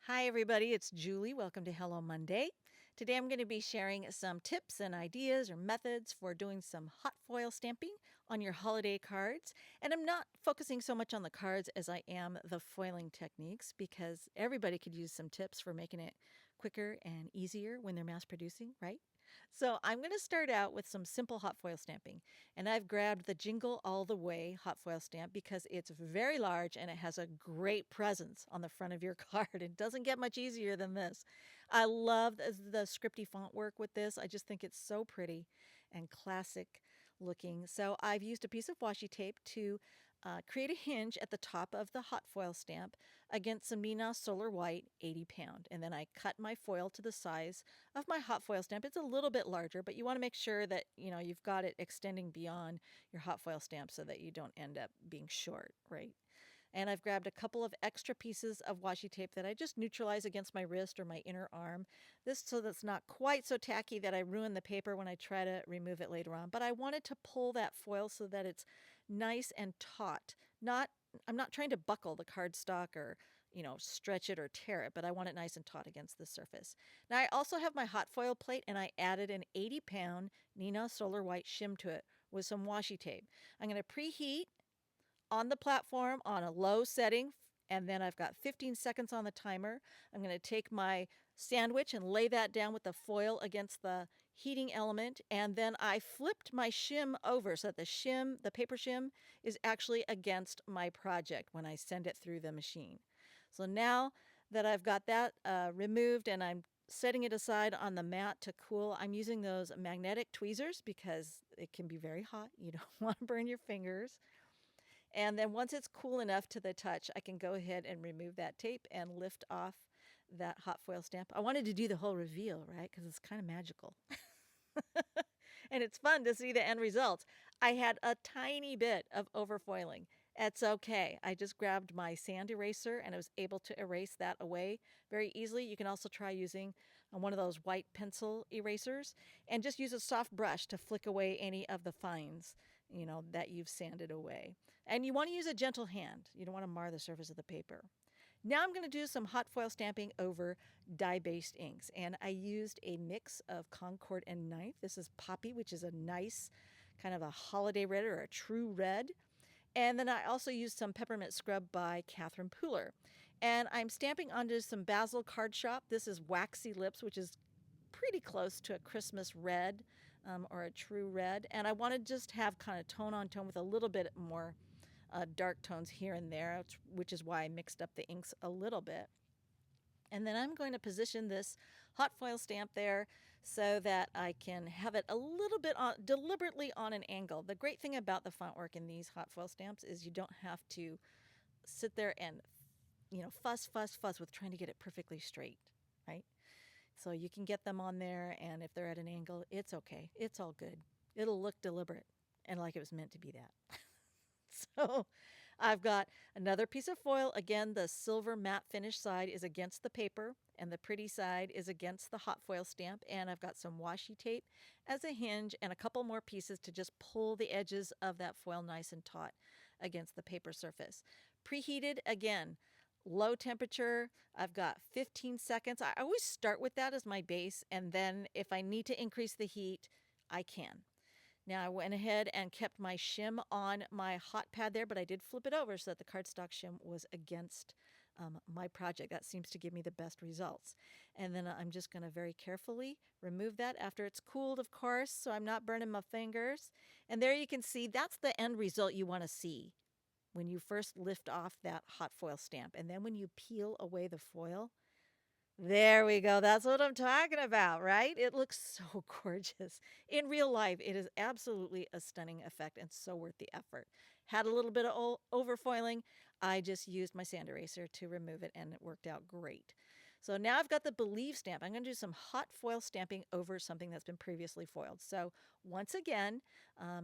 Hi, everybody. It's Julie. Welcome to Hello Monday. Today I'm going to be sharing some tips and ideas or methods for doing some hot foil stamping on your holiday cards. And I'm not focusing so much on the cards as I am the foiling techniques because everybody could use some tips for making it quicker and easier when they're mass producing, right? So I'm going to start out with some simple hot foil stamping. And I've grabbed the Jingle All the Way hot foil stamp because it's very large and it has a great presence on the front of your card. It doesn't get much easier than this. I love the scripty font work with this. I just think it's so pretty and classic looking. So I've used a piece of washi tape to create a hinge at the top of the hot foil stamp against some Neenah Solar White 80 pound. And then I cut my foil to the size of my hot foil stamp. It's a little bit larger, but you want to make sure that you've got it extending beyond your hot foil stamp so that you don't end up being short, right? And I've grabbed a couple of extra pieces of washi tape that I just neutralize against my wrist or my inner arm. This so that's not quite so tacky that I ruin the paper when I try to remove it later on. But I wanted to pull that foil so that it's nice and taut. I'm not trying to buckle the cardstock or stretch it or tear it, but I want it nice and taut against the surface. Now I also have my hot foil plate and I added an 80-pound Neenah Solar White shim to it with some washi tape. I'm going to preheat on the platform on a low setting, and then I've got 15 seconds on the timer. I'm going to take my sandwich and lay that down with the foil against the heating element, and then I flipped my shim over so that the paper shim, is actually against my project when I send it through the machine. So now that I've got that removed and I'm setting it aside on the mat to cool, I'm using those magnetic tweezers because it can be very hot. You don't want to burn your fingers. And then once it's cool enough to the touch, I can go ahead and remove that tape and lift off that hot foil stamp. I wanted to do the whole reveal, right? Because it's kind of magical. And it's fun to see the end result. I had a tiny bit of overfoiling. It's okay. I just grabbed my sand eraser and I was able to erase that away very easily. You can also try using one of those white pencil erasers and just use a soft brush to flick away any of the fines, that you've sanded away. And you want to use a gentle hand. You don't want to mar the surface of the paper. Now I'm going to do some hot foil stamping over dye-based inks. And I used a mix of Concord and Ninth. This is Poppy, which is a nice kind of a holiday red or a true red. And then I also used some Peppermint Scrub by Catherine Pooler. And I'm stamping onto some Basil Card Shop. This is Waxy Lips, which is pretty close to a Christmas red or a true red. And I want to just have kind of tone on tone with a little bit more dark tones here and there, which is why I mixed up the inks a little bit. And then I'm going to position this hot foil stamp there so that I can have it a little bit deliberately on an angle. The great thing about the font work in these hot foil stamps is you don't have to sit there and fuss with trying to get it perfectly straight, right? So you can get them on there, and if they're at an angle, it's okay. It's all good. It'll look deliberate and like it was meant to be that. So I've got another piece of foil. Again, the silver matte finish side is against the paper and the pretty side is against the hot foil stamp. And I've got some washi tape as a hinge and a couple more pieces to just pull the edges of that foil nice and taut against the paper surface. Preheated again. Low temperature. I've got 15 seconds. I always start with that as my base, and then if I need to increase the heat, I can. Now I went ahead and kept my shim on my hot pad there, but I did flip it over so that the cardstock shim was against my project. That seems to give me the best results. And then I'm just going to very carefully remove that after it's cooled, of course, so I'm not burning my fingers. And there you can see that's the end result you want to see when you first lift off that hot foil stamp. And then when you peel away the foil, there we go. That's what I'm talking about, right? It looks so gorgeous. In real life, it is absolutely a stunning effect and so worth the effort. Had a little bit of overfoiling. I just used my sand eraser to remove it and it worked out great. So now I've got the Believe stamp. I'm going to do some hot foil stamping over something that's been previously foiled. So once again,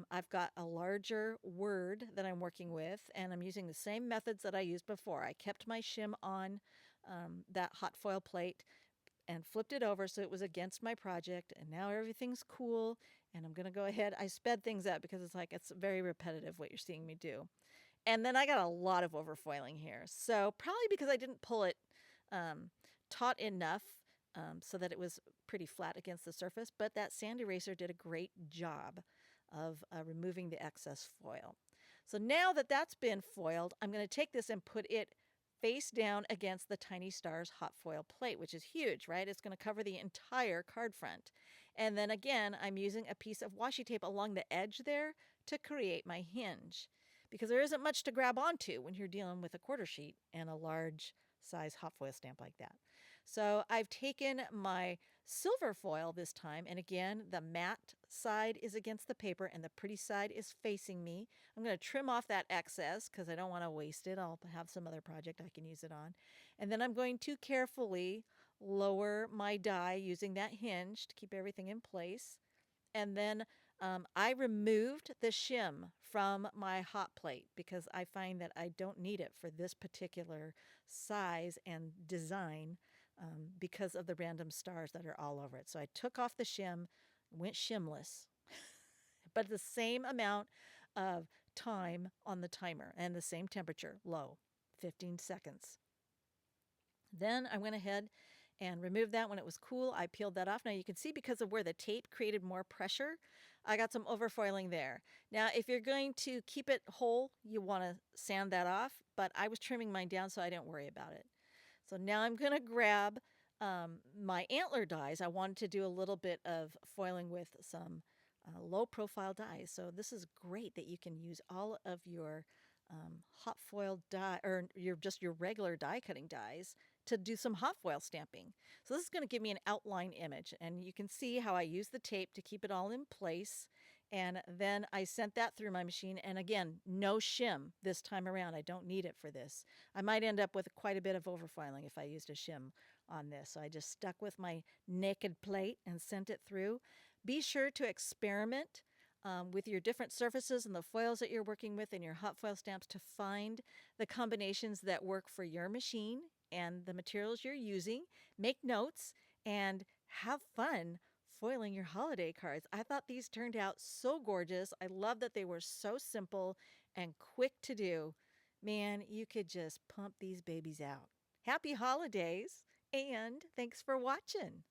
I've got a larger word that I'm working with and I'm using the same methods that I used before. I kept my shim on that hot foil plate and flipped it over so it was against my project, and now everything's cool and I'm going to go ahead. I sped things up because it's very repetitive what you're seeing me do. And then I got a lot of overfoiling here. So probably because I didn't pull it taut enough so that it was pretty flat against the surface, but that sand eraser did a great job of removing the excess foil. So now that that's been foiled, I'm going to take this and put it face down against the Tiny Stars hot foil plate, which is huge, right? It's going to cover the entire card front. And then again, I'm using a piece of washi tape along the edge there to create my hinge, because there isn't much to grab onto when you're dealing with a quarter sheet and a large size hot foil stamp like that. So I've taken my silver foil this time, and again, the matte side is against the paper and the pretty side is facing me. I'm going to trim off that excess because I don't want to waste it. I'll have some other project I can use it on. And then I'm going to carefully lower my die using that hinge to keep everything in place. And then I removed the shim from my hot plate because I find that I don't need it for this particular size and design because of the random stars that are all over it. So I took off the shim, went shimless, but the same amount of time on the timer and the same temperature, low, 15 seconds. Then I went ahead and removed that when it was cool. I peeled that off. Now you can see because of where the tape created more pressure, I got some overfoiling there. Now if you're going to keep it whole, you want to sand that off, but I was trimming mine down so I didn't worry about it. So now I'm going to grab my antler dies. I wanted to do a little bit of foiling with some low profile dies. So this is great that you can use all of your hot foil die or your regular die cutting dies to do some hot foil stamping. So this is going to give me an outline image, and you can see how I use the tape to keep it all in place. And then I sent that through my machine, and again, no shim this time around. I don't need it for this. I might end up with quite a bit of overfoiling if I used a shim on this. So I just stuck with my naked plate and sent it through. Be sure to experiment with your different surfaces and the foils that you're working with in your hot foil stamps to find the combinations that work for your machine and the materials you're using. Make notes and have fun foiling your holiday cards. I thought these turned out so gorgeous. I love that they were so simple and quick to do. Man, you could just pump these babies out. Happy holidays, and thanks for watching.